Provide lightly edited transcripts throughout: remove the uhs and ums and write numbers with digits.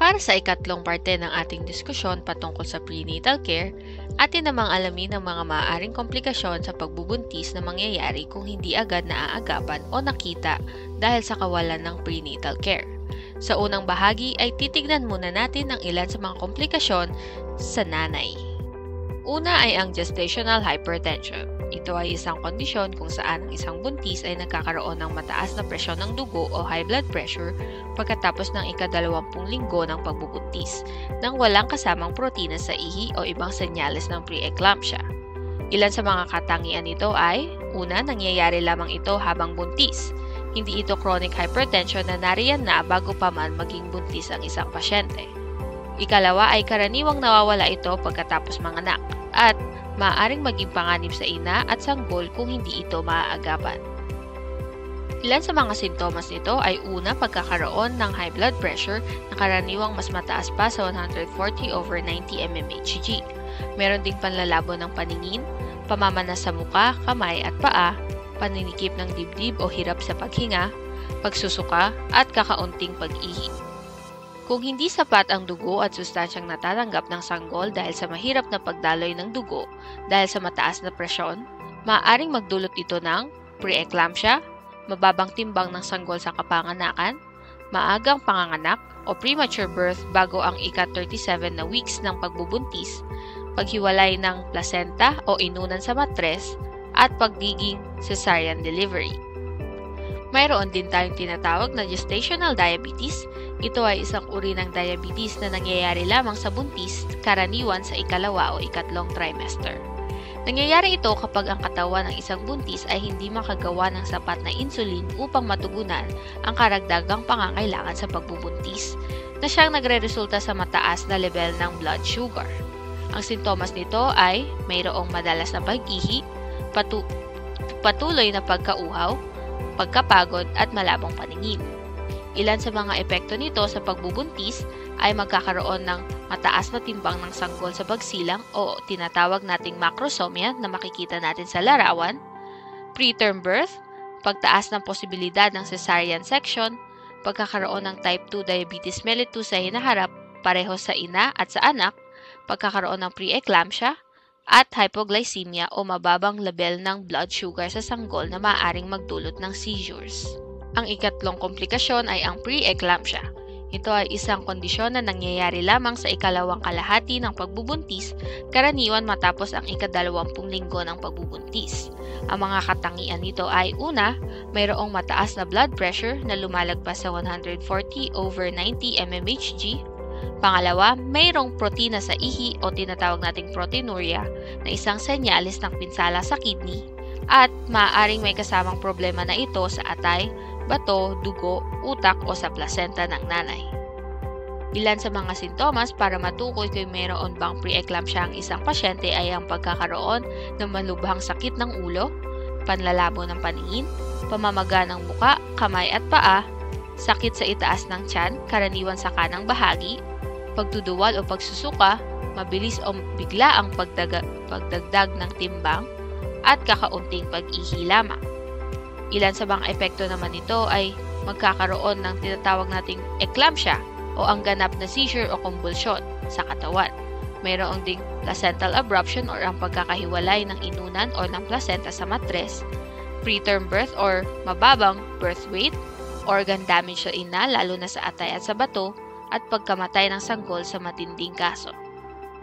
Para sa ikatlong parte ng ating diskusyon patungkol sa prenatal care, atin namang alamin ang mga maaaring komplikasyon sa pagbubuntis na mangyayari kung hindi agad naaagapan o nakita dahil sa kawalan ng prenatal care. Sa unang bahagi ay titignan muna natin ang ilan sa mga komplikasyon sa nanay. Una ay ang gestational hypertension. Ito ay isang kondisyon kung saan ang isang buntis ay nagkakaroon ng mataas na presyon ng dugo o high blood pressure pagkatapos ng ika-20 linggo ng pagbubuntis nang walang kasamang protina sa ihi o ibang senyales ng preeclampsia. Ilan sa mga katangian nito ay, una, nangyayari lamang ito habang buntis. Hindi ito chronic hypertension na nariyan na bago pa man maging buntis ang isang pasyente. Ikalawa ay karaniwang nawawala ito pagkatapos manganak at maaaring maging panganib sa ina at sanggol kung hindi ito maaagapan. Ilan sa mga sintomas nito ay una, pagkakaroon ng high blood pressure na karaniwang mas mataas pa sa 140/90 mmHg. Meron ding panlalabo ng paningin, pamamanas sa muka, kamay at paa, paninikip ng dibdib o hirap sa paghinga, pagsusuka at kakaunting pag-ihi. Kung hindi sapat ang dugo at sustansyang natatanggap ng sanggol dahil sa mahirap na pagdaloy ng dugo dahil sa mataas na presyon, maaaring magdulot ito ng preeclampsia, mababang timbang ng sanggol sa kapanganakan, maagang panganganak o premature birth bago ang ika-37 na weeks ng pagbubuntis, paghiwalay ng placenta o inunan sa matres, at pagiging cesarean delivery. Mayroon din tayong tinatawag na gestational diabetes. Ito ay isang uri ng diabetes na nangyayari lamang sa buntis, karaniwan sa ikalawa o ikatlong trimester. Nangyayari ito kapag ang katawan ng isang buntis ay hindi makagawa ng sapat na insulin upang matugunan ang karagdagang pangangailangan sa pagbubuntis, na siyang nagreresulta sa mataas na level ng blood sugar. Ang sintomas nito ay mayroong madalas na pag-ihi, patuloy na pagkauhaw, pagkapagod at malabong paningin. Ilan sa mga epekto nito sa pagbubuntis ay magkakaroon ng mataas na timbang ng sanggol sa pagsilang o tinatawag nating macrosomia na makikita natin sa larawan, preterm birth, pagtaas ng posibilidad ng cesarean section, pagkakaroon ng type 2 diabetes mellitus sa hinaharap pareho sa ina at sa anak, pagkakaroon ng preeclampsia, at hypoglycemia o mababang level ng blood sugar sa sanggol na maaaring magdulot ng seizures. Ang ikatlong komplikasyon ay ang preeclampsia. Ito ay isang kondisyon na nangyayari lamang sa ikalawang kalahati ng pagbubuntis, karaniwan matapos ang ika-20 linggo ng pagbubuntis. Ang mga katangian nito ay una, mayroong mataas na blood pressure na lumalagpas sa 140/90 mmHg. Pangalawa, mayroong protina sa ihi o tinatawag nating proteinuria na isang senyales ng pinsala sa kidney at maaaring may kasamang problema na ito sa atay, bato, dugo, utak o sa placenta ng nanay. Ilan sa mga sintomas para matukoy kung mayroon bang preeclampsia ang isang pasyente ay ang pagkakaroon ng malubhang sakit ng ulo, panlalabo ng paningin, pamamaga ng muka, kamay at paa, sakit sa itaas ng tiyan, karaniwan sa kanang bahagi, pagduduwal o pagsusuka, mabilis o bigla ang pagdagdag ng timbang, at kakaunting pag-ihi lamang. Ilan sa mga epekto naman nito ay magkakaroon ng tinatawag nating eclampsia o ang ganap na seizure o convulsion sa katawan. Mayroong ding placental abruption or ang pagkakahiwalay ng inunan o ng placenta sa matres, preterm birth or mababang birth weight, organ damage sa ina lalo na sa atay at sa bato, at pagkamatay ng sanggol sa matinding kaso.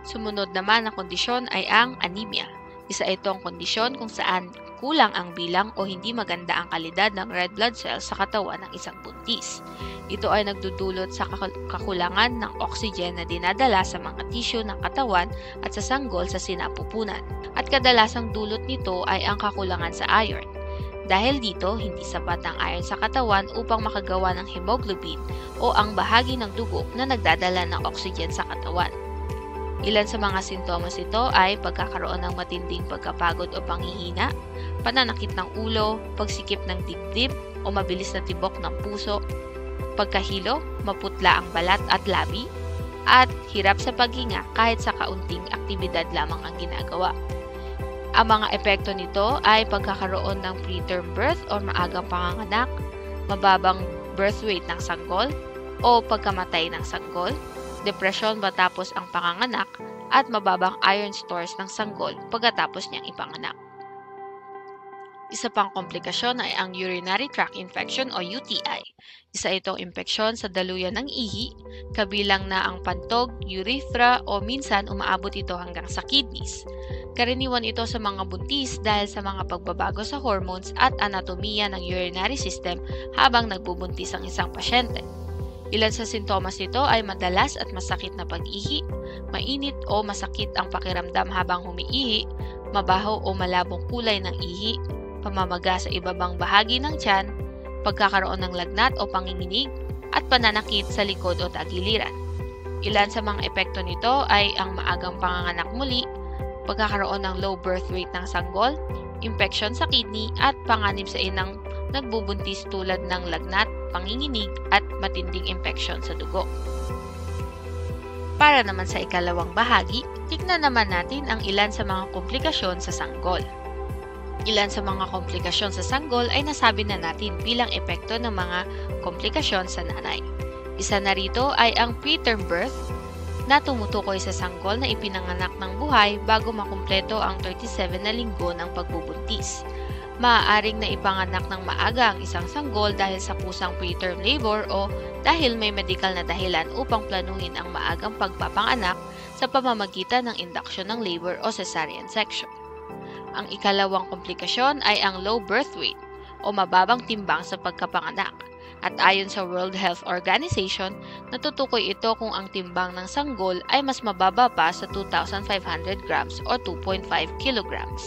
Sumunod naman na kondisyon ay ang anemia. Isa itong kondisyon kung saan kulang ang bilang o hindi maganda ang kalidad ng red blood cells sa katawan ng isang buntis. Ito ay nagdudulot sa kakulangan ng oxygen na dinadala sa mga tissue ng katawan at sa sanggol sa sinapupunan. At kadalasang dulot nito ay ang kakulangan sa iron. Dahil dito, hindi sapat ang iron sa katawan upang makagawa ng hemoglobin o ang bahagi ng dugo na nagdadala ng oxygen sa katawan. Ilan sa mga sintomas nito ay pagkakaroon ng matinding pagkapagod o panghihina, pananakit ng ulo, pagsikip ng dibdib o mabilis na tibok ng puso, pagkahilo, maputla ang balat at labi, at hirap sa paghinga kahit sa kaunting aktibidad lamang ang ginagawa. Ang mga epekto nito ay pagkakaroon ng preterm birth o maagang panganganak, mababang birth weight ng sanggol, o pagkamatay ng sanggol, depresyon matapos ang panganganak, at mababang iron stores ng sanggol pagkatapos niyang ipanganak. Isa pang komplikasyon ay ang urinary tract infection o UTI. Isa itong impeksyon sa daluyan ng ihi, kabilang na ang pantog, urethra o minsan umaabot ito hanggang sa kidneys. Karaniwan ito sa mga buntis dahil sa mga pagbabago sa hormones at anatomiya ng urinary system habang nagbubuntis ang isang pasyente. Ilan sa sintomas nito ay madalas at masakit na pag-ihi, mainit o masakit ang pakiramdam habang humiihi, mabaho o malabong kulay ng ihi, pamamaga sa ibabang bahagi ng tiyan, pagkakaroon ng lagnat o panginginig, at pananakit sa likod o tagiliran. Ilan sa mga epekto nito ay ang maagang panganganak muli, pagkakaroon ng low birth weight ng sanggol, infection sa kidney at panganib sa inang nagbubuntis tulad ng lagnat, panginginig at matinding infeksyon sa dugo. Para naman sa ikalawang bahagi, tignan naman natin ang ilan sa mga komplikasyon sa sanggol. Ilan sa mga komplikasyon sa sanggol ay nasabi na natin bilang epekto ng mga komplikasyon sa nanay. Isa na rito ay ang preterm birth na tumutukoy sa sanggol na ipinanganak ng buhay bago makumpleto ang 37 na linggo ng pagbubuntis. Maaaring na ipanganak ng maaga ang isang sanggol dahil sa kusang preterm labor o dahil may medikal na dahilan upang planuhin ang maagang pagpapanganak sa pamamagitan ng induction ng labor o cesarean section. Ang ikalawang komplikasyon ay ang low birth weight o mababang timbang sa pagkapanganak. At ayon sa World Health Organization, natutukoy ito kung ang timbang ng sanggol ay mas mababa pa sa 2,500 grams o 2.5 kilograms.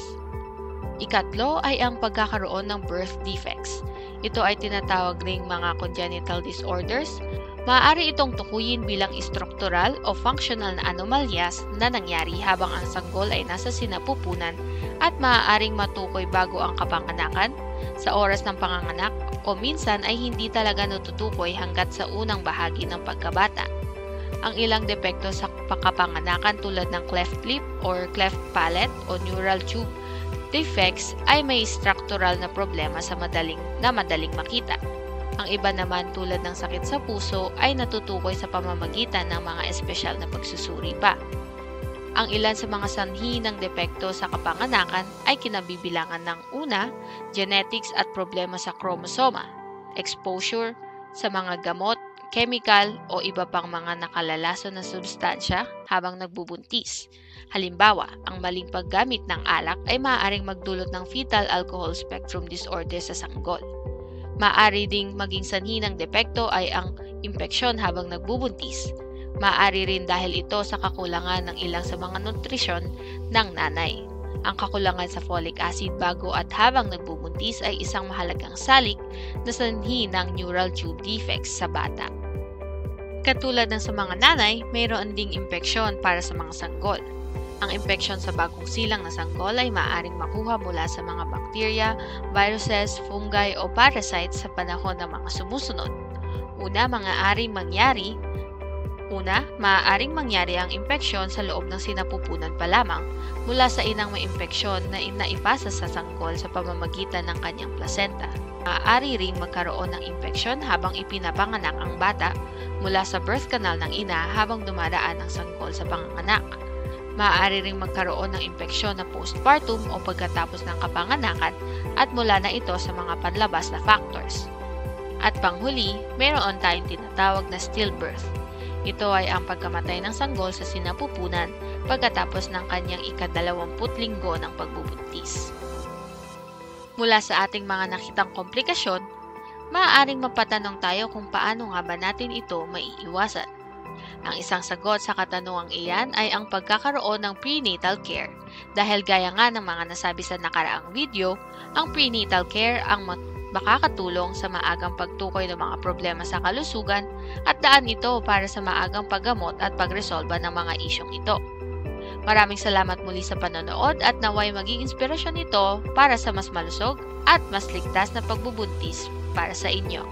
Ikatlo ay ang pagkakaroon ng birth defects. Ito ay tinatawag ring mga congenital disorders. Maaari itong tukuyin bilang struktural o functional na anomalyas na nangyari habang ang sanggol ay nasa sinapupunan at maaaring matukoy bago ang kapanganakan, sa oras ng panganganak, o minsan ay hindi talaga natutukoy hanggat sa unang bahagi ng pagkabata. Ang ilang depekto sa kapanganakan tulad ng cleft lip or cleft palate o neural tube defects ay may structural na problema sa madaling makita. Ang iba naman tulad ng sakit sa puso ay natutukoy sa pamamagitan ng mga espesyal na pagsusuri pa. Ang ilan sa mga sanhi ng depekto sa kapanganakan ay kinabibilangan ng una, genetics at problema sa kromosoma, exposure sa mga gamot, chemical o iba pang mga nakalalason na substansya habang nagbubuntis. Halimbawa, ang maling paggamit ng alak ay maaaring magdulot ng fetal alcohol spectrum disorder sa sanggol. Maaari ding maging sanhi ng depekto ay ang impeksyon habang nagbubuntis. Maaari rin dahil ito sa kakulangan ng ilang sa mga nutrisyon ng nanay. Ang kakulangan sa folic acid bago at habang nagbubuntis ay isang mahalagang salik na sanhi ng neural tube defects sa bata. Katulad ng sa mga nanay, mayroon ding impeksyon para sa mga sanggol. Ang impeksyon sa bagong silang na sanggol ay maaaring makuha mula sa mga bakterya, viruses, fungi o parasites sa panahon ng mga sumusunod. Maaaring mangyari ang impeksyon sa loob ng sinapupunan pa lamang mula sa inang may impeksyon na naipasa sa sanggol sa pamamagitan ng kanyang placenta. Maaari ring magkaroon ng impeksyon habang ipinapanganak ang bata mula sa birth canal ng ina habang dumadaan ang sanggol sa panganganak. Maaari ring magkaroon ng impeksyon na postpartum o pagkatapos ng kapanganakan at mula na ito sa mga panlabas na factors. At panghuli, mayroon tayong tinatawag na stillbirth. Ito ay ang pagkamatay ng sanggol sa sinapupunan pagkatapos ng kanyang ika-20 linggo ng pagbubuntis. Mula sa ating mga nakitang komplikasyon, maaaring mapatanong tayo kung paano nga ba natin ito maiiwasan. Ang isang sagot sa katanungang iyan ay ang pagkakaroon ng prenatal care. Dahil gaya nga ng mga nasabi sa nakaraang video, ang prenatal care ang makakatulong sa maagang pagtukoy ng mga problema sa kalusugan at daan ito para sa maagang paggamot at pagresolba ng mga isyong ito. Maraming salamat muli sa panonood at naway maging inspirasyon ito para sa mas malusog at mas ligtas na pagbubuntis para sa inyo.